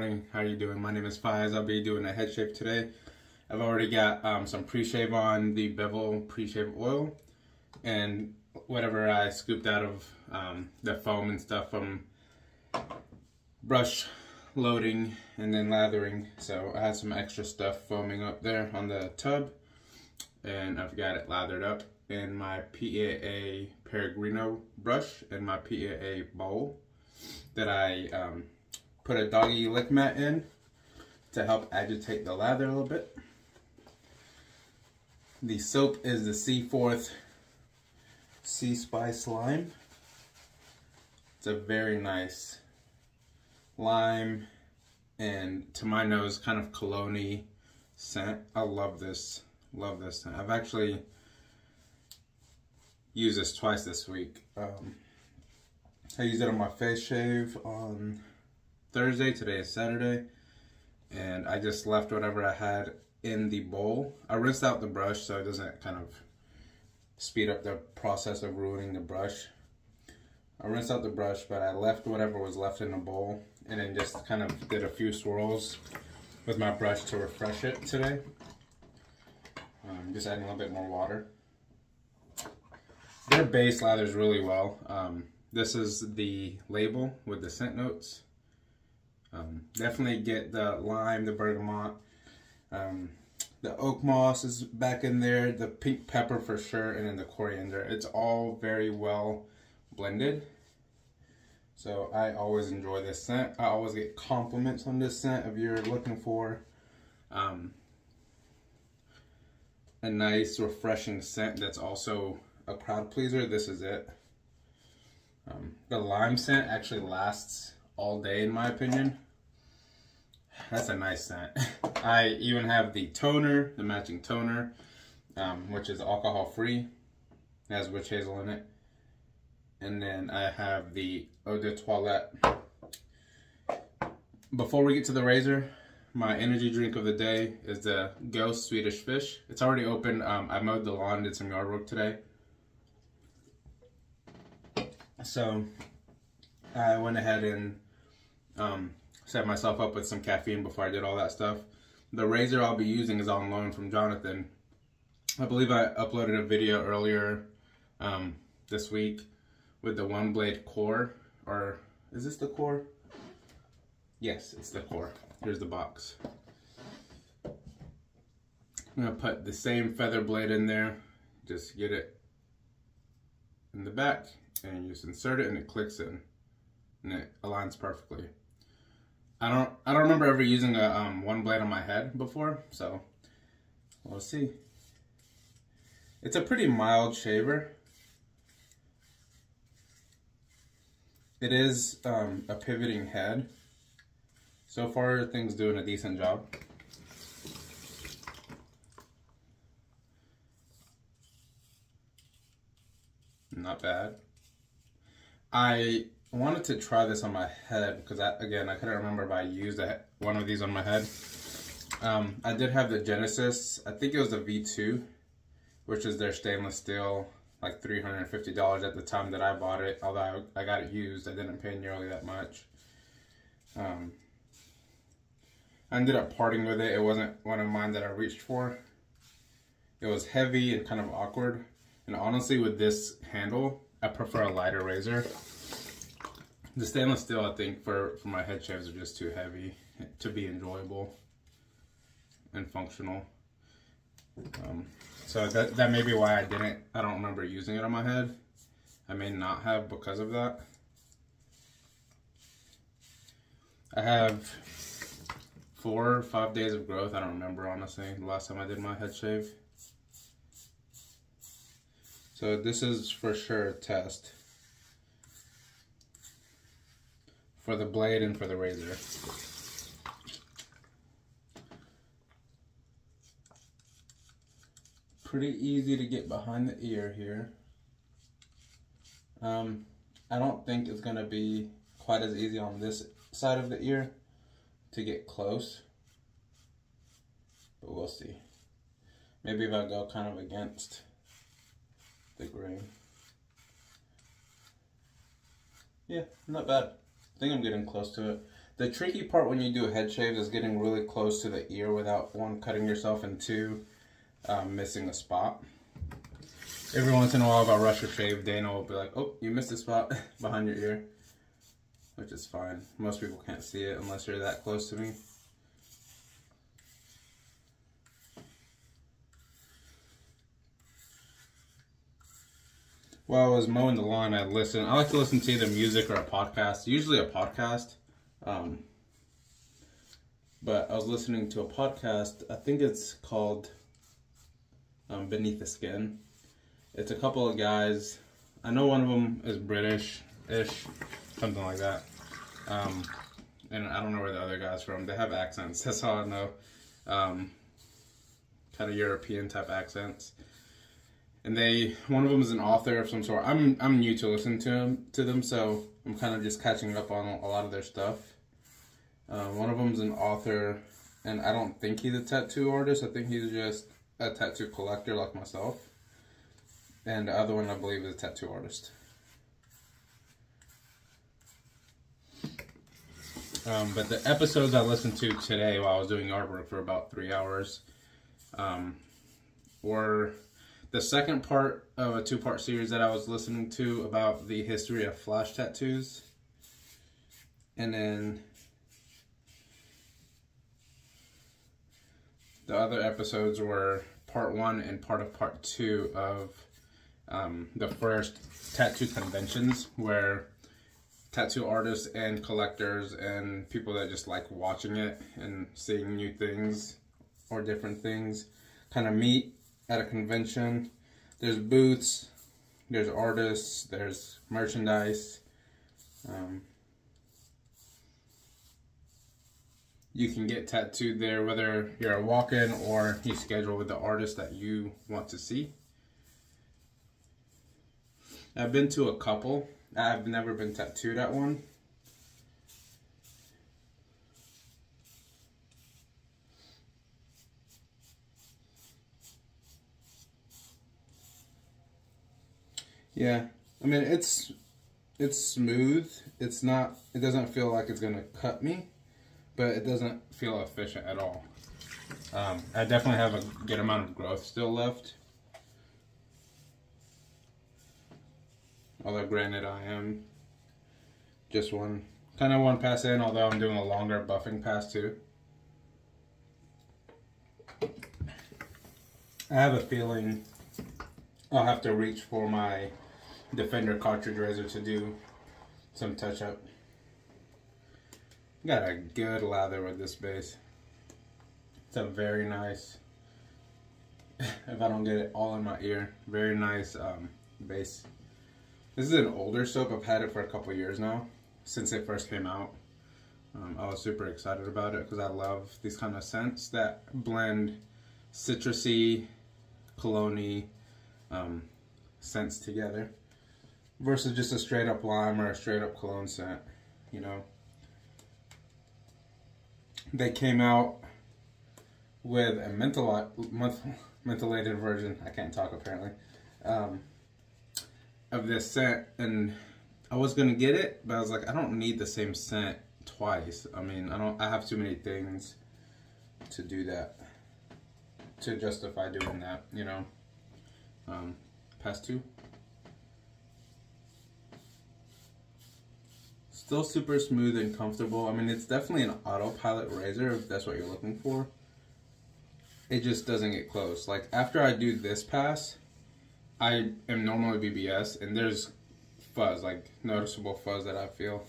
morning. How are you doing? My name is Fayiz. I'll be doing a head shave today. I've already got some pre-shave on the Bevel pre-shave oil and whatever I scooped out of the foam and stuff from brush loading and then lathering. So I had some extra stuff foaming up there on the tub, and I've got it lathered up in my PAA Peregrino brush and my PAA bowl that I put a doggy lick mat in to help agitate the lather a little bit. The soap is the Seaforth Sea Spice Lime. It's a very nice lime and, to my nose, kind of cologne-y scent. I love this scent. I've actually used this twice this week. I used it on my face shave on Thursday. Today is Saturday, and I just left whatever I had in the bowl. I rinsed out the brush so it doesn't kind of speed up the process of ruining the brush. I rinsed out the brush, but I left whatever was left in the bowl and then just kind of did a few swirls with my brush to refresh it today. Just adding a little bit more water. Their base lathers really well. This is the label with the scent notes. Definitely get the lime, the bergamot, the oak moss is back in there, the pink pepper for sure, and then the coriander. It's all very well blended. So I always enjoy this scent. I always get compliments on this scent. If you're looking for a nice refreshing scent that's also a crowd pleaser, this is it. The lime scent actually lasts all day in my opinion. That's a nice scent. I even have the toner, the matching toner, which is alcohol free. It has witch hazel in it. And then I have the eau de toilette. Before we get to the razor, my energy drink of the day is the Ghost Swedish Fish. It's already open. I mowed the lawn, did some yard work today. So I went ahead and set myself up with some caffeine before I did all that stuff. The razor I'll be using is on loan from Jonathan. I believe I uploaded a video earlier this week with the OneBlade Core, or is this the Core? Yes, it's the Core. Here's the box. I'm gonna put the same feather blade in there, just get it in the back, and you just insert it and it clicks in, and it aligns perfectly. I don't remember ever using a one blade on my head before, so we'll see. It's a pretty mild shaver. It is a pivoting head. So far, things doing a decent job. Not bad. I wanted to try this on my head because, again, I couldn't remember if I used one of these on my head. I did have the Genesis, I think it was the V2, which is their stainless steel, like $350 at the time that I bought it. Although I got it used, I didn't pay nearly that much. I ended up parting with it. It wasn't one of mine that I reached for. It was heavy and kind of awkward. And honestly, with this handle, I prefer a lighter razor. The stainless steel, I think, for my head shaves are just too heavy to be enjoyable and functional. So that may be why I don't remember using it on my head. I may not have because of that. I have 4 or 5 days of growth. I don't remember, honestly, the last time I did my head shave. So this is for sure a test for the blade and for the razor. Pretty easy to get behind the ear here. I don't think it's gonna be quite as easy on this side of the ear to get close, but we'll see. Maybe if I go kind of against the grain. Yeah, not bad. I think I'm getting close to it. The tricky part when you do head shaves is getting really close to the ear without, one, cutting yourself, and two, missing a spot. Every once in a while, if I rush a shave, Dana will be like, oh, you missed a spot behind your ear. Which is fine. Most people can't see it unless you're that close to me. While I was mowing the lawn, I like to listen to either music or a podcast. Usually a podcast. But I was listening to a podcast. I think it's called Beneath the Skin. It's a couple of guys. I know one of them is British-ish, something like that. And I don't know where the other guy's from. They have accents. That's all I know. Kind of European type accents. And one of them is an author of some sort. I'm new to listening to them, so I'm kind of just catching up on a lot of their stuff. One of them's an author, and I don't think he's a tattoo artist. I think he's just a tattoo collector like myself. And the other one, I believe, is a tattoo artist. But the episodes I listened to today while I was doing artwork for about 3 hours were the second part of a 2-part series that I was listening to about the history of flash tattoos. And then the other episodes were part 1 and part 2 of the first tattoo conventions, where tattoo artists and collectors and people that just like watching it and seeing new things or different things kind of meet at a convention. There's booths, there's artists, there's merchandise. You can get tattooed there whether you're a walk-in or you schedule with the artist that you want to see. I've been to a couple. I've never been tattooed at one. Yeah, I mean, it's smooth. It doesn't feel like it's gonna cut me, but it doesn't feel efficient at all. I definitely have a good amount of growth still left. Although granted, I am just one pass in, although I'm doing a longer buffing pass too. I have a feeling I'll have to reach for my Defender cartridge razor to do some touch up. Got a good lather with this base. It's a very nice, if I don't get it all in my ear, very nice base. This is an older soap. I've had it for a couple years now, since it first came out. I was super excited about it because I love these kind of scents that blend citrusy, cologne-y scents together versus just a straight up lime or a straight up cologne scent, you know. They came out with a mentholated version, I can't talk apparently, of this scent, and I was gonna get it, but I was like, I don't need the same scent twice. I mean, I have too many things to do that, to justify doing that, you know. Pass 2. Still super smooth and comfortable. I mean, it's definitely an autopilot razor if that's what you're looking for. It just doesn't get close. Like, after I do this pass, I am normally BBS, and there's fuzz, like noticeable fuzz that I feel.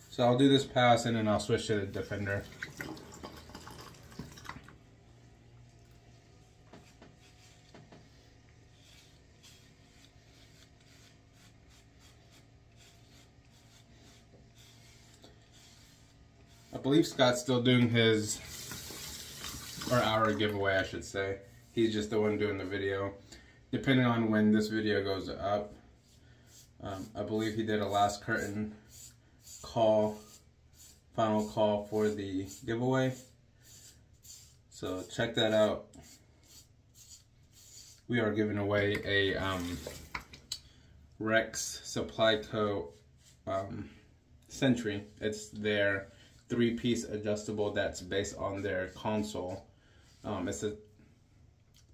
So I'll do this pass and then I'll switch to the Defender. I believe Scott's still doing his, or our giveaway I should say. He's just the one doing the video. Depending on when this video goes up, I believe he did a last curtain call, final call for the giveaway. So check that out. We are giving away a Rex Supply Co. Sentry. It's their 3-piece adjustable that's based on their console. It's a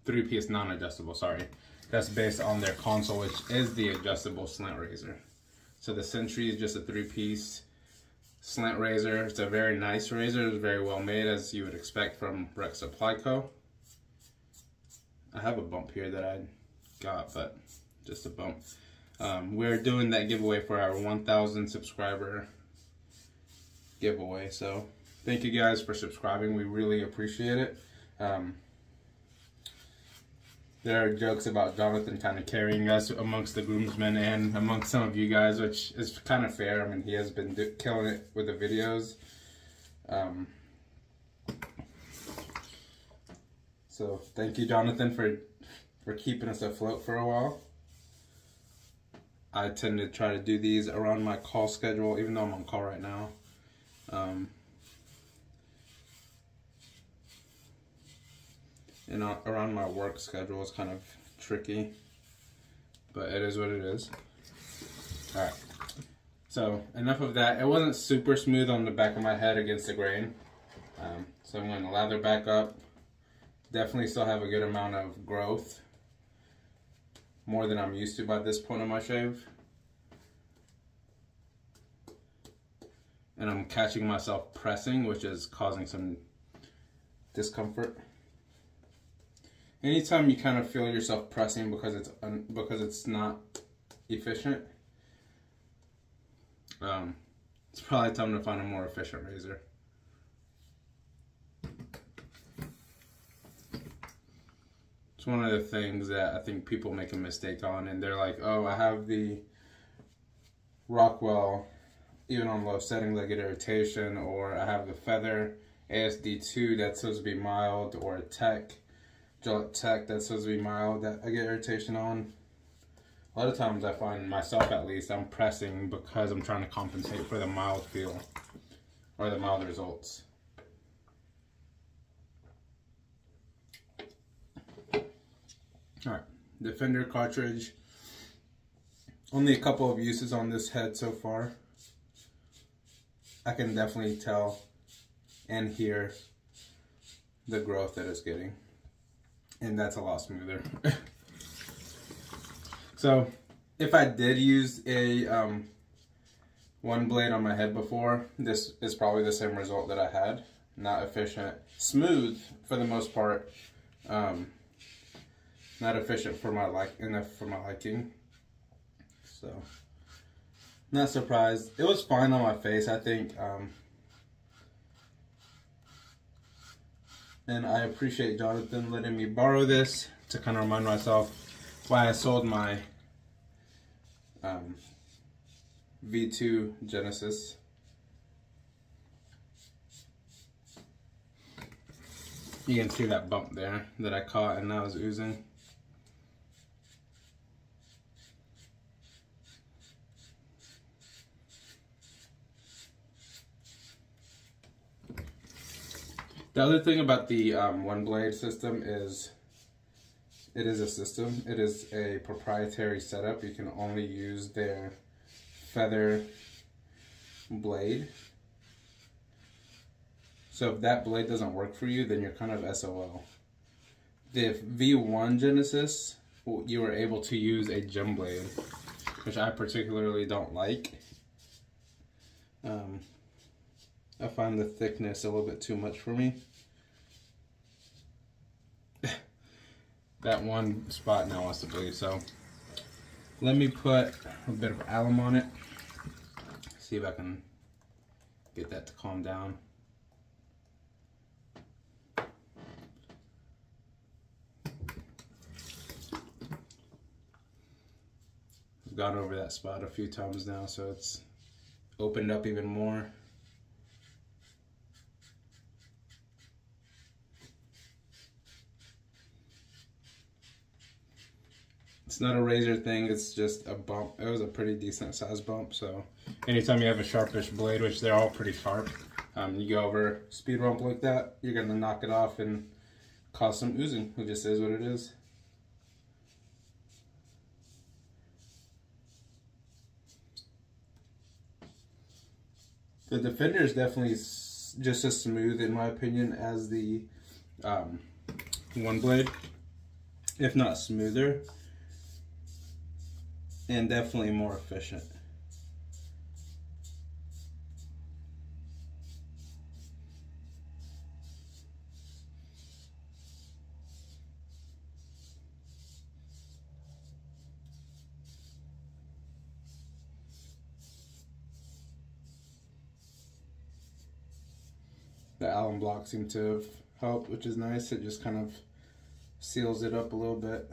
3-piece non-adjustable, sorry. That's based on their console, which is the adjustable slant razor. So the Sentry is just a 3-piece slant razor. It's a very nice razor. It's very well made, as you would expect from Rec Supply Co. I have a bump here that I got, but just a bump. We're doing that giveaway for our 1,000 subscriber giveaway. So thank you guys for subscribing. We really appreciate it. There are jokes about Jonathan kind of carrying us amongst the groomsmen and amongst some of you guys, which is kind of fair. I mean, he has been killing it with the videos. So thank you, Jonathan, for keeping us afloat for a while. I tend to try to do these around my call schedule, even though I'm on call right now. And around my work schedule is kind of tricky, but it is what it is. All right, so enough of that. It wasn't super smooth on the back of my head against the grain, so I'm going to lather back up. Definitely still have a good amount of growth, more than I'm used to by this point of my shave. And I'm catching myself pressing, which is causing some discomfort. Anytime you kind of feel yourself pressing because it's not efficient, it's probably time to find a more efficient razor. It's one of the things that I think people make a mistake on, and they're like, oh, I have the Rockwell, even on low settings I get irritation, or I have the Feather ASD2 that's supposed to be mild, or a Gillette Tech that's supposed to be mild that I get irritation on. A lot of times I find myself, at least, I'm pressing because I'm trying to compensate for the mild feel or the mild results. Alright, Defender cartridge. Only a couple of uses on this head so far. I can definitely tell and hear the growth that it's getting. And that's a lot smoother. So, if I did use a OneBlade on my head before, this is probably the same result that I had. Not efficient. Smooth for the most part. Not efficient for my liking. So, not surprised. It was fine on my face, I think. And I appreciate Jonathan letting me borrow this to kind of remind myself why I sold my V2 Genesis. You can see that bump there that I caught and now is oozing. The other thing about the OneBlade system is it is a system. It is a proprietary setup. You can only use their feather blade. So if that blade doesn't work for you, then you're kind of SOL. The V1 Genesis, you were able to use a gem blade, which I particularly don't like. I find the thickness a little bit too much for me. That one spot now wants to bleed, so let me put a bit of alum on it. See if I can get that to calm down. I've gone over that spot a few times now, so it's opened up even more. It's not a razor thing, it's just a bump. It was a pretty decent sized bump, so anytime you have a sharpish blade, which they're all pretty sharp, you go over speed bump like that, you're gonna knock it off and cause some oozing. It just is what it is. The Defender is definitely just as smooth, in my opinion, as the OneBlade, if not smoother, and definitely more efficient. The alum blocks seem to have helped, which is nice. It just kind of seals it up a little bit.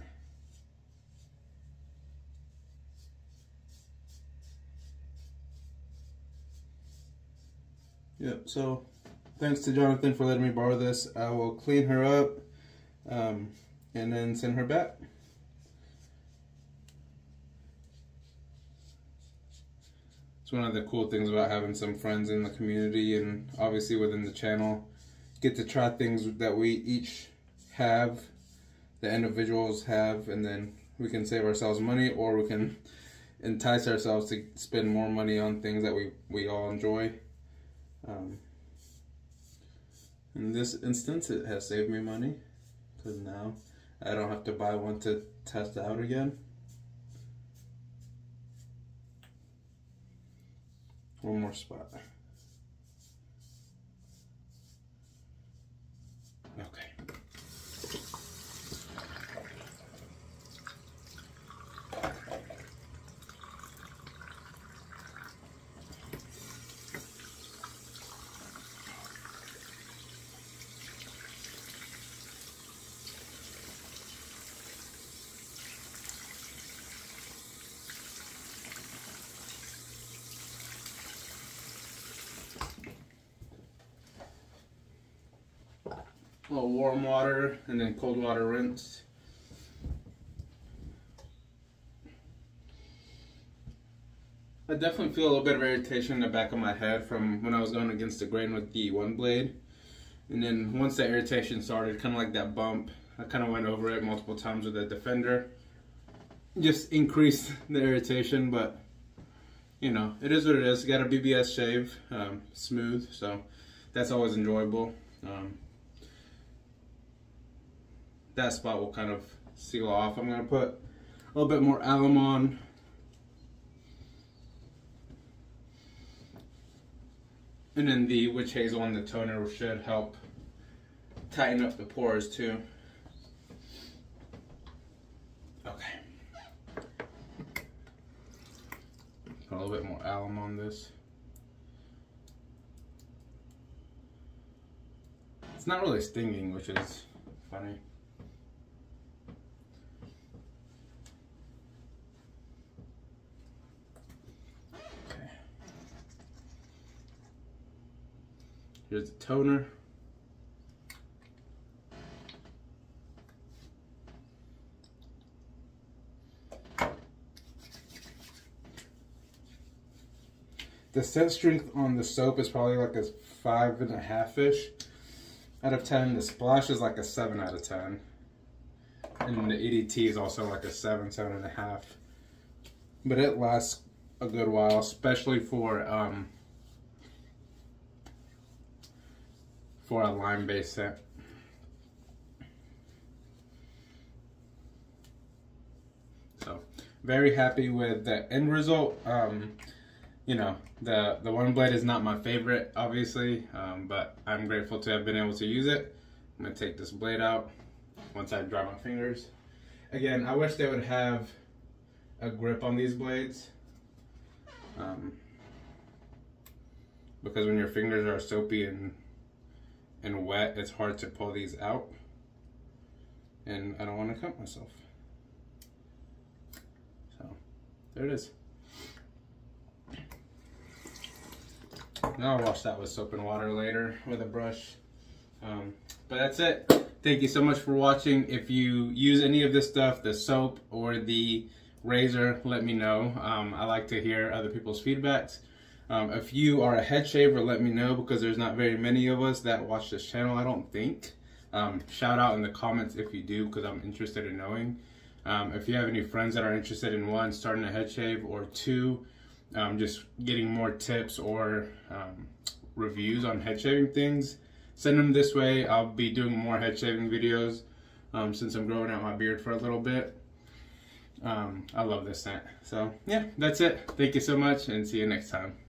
Yep, so thanks to Jonathan for letting me borrow this. I will clean her up and then send her back. It's one of the cool things about having some friends in the community, and obviously within the channel. Get to try things that we each have, the individuals have, and then we can save ourselves money, or we can entice ourselves to spend more money on things that we all enjoy. In this instance, it has saved me money, because now I don't have to buy one to test out again. One more spot. Okay. A little warm water and then cold water rinse. I definitely feel a little bit of irritation in the back of my head from when I was going against the grain with the OneBlade. And then once that irritation started, kind of like that bump, I kind of went over it multiple times with the Defender. Just increased the irritation, but you know, it is what it is. You got a BBS shave, smooth, so that's always enjoyable. That spot will kind of seal off. I'm going to put a little bit more alum on. And then the witch hazel on the toner should help tighten up the pores too. Okay. Put a little bit more alum on this. It's not really stinging, which is funny. Here's the toner. The scent strength on the soap is probably like a 5.5-ish out of 10. The splash is like a 7 out of 10. And the EDT is also like a 7, 7.5. But it lasts a good while, especially for a lime-based scent. So, very happy with the end result. You know, the OneBlade is not my favorite, obviously, but I'm grateful to have been able to use it. I'm gonna take this blade out once I dry my fingers. Again, I wish they would have a grip on these blades, because when your fingers are soapy and wet, it's hard to pull these out, and I don't want to cut myself. So there it is. Now I'll wash that with soap and water later with a brush. But that's it. Thank you so much for watching. If you use any of this stuff, the soap or the razor, let me know. I like to hear other people's feedbacks. If you are a head shaver, let me know, because there's not very many of us that watch this channel, I don't think. Shout out in the comments if you do, because I'm interested in knowing. If you have any friends that are interested in, one, starting a head shave, or two, just getting more tips or reviews on head shaving things, send them this way. I'll be doing more head shaving videos since I'm growing out my beard for a little bit. I love this scent. So yeah, that's it. Thank you so much and see you next time.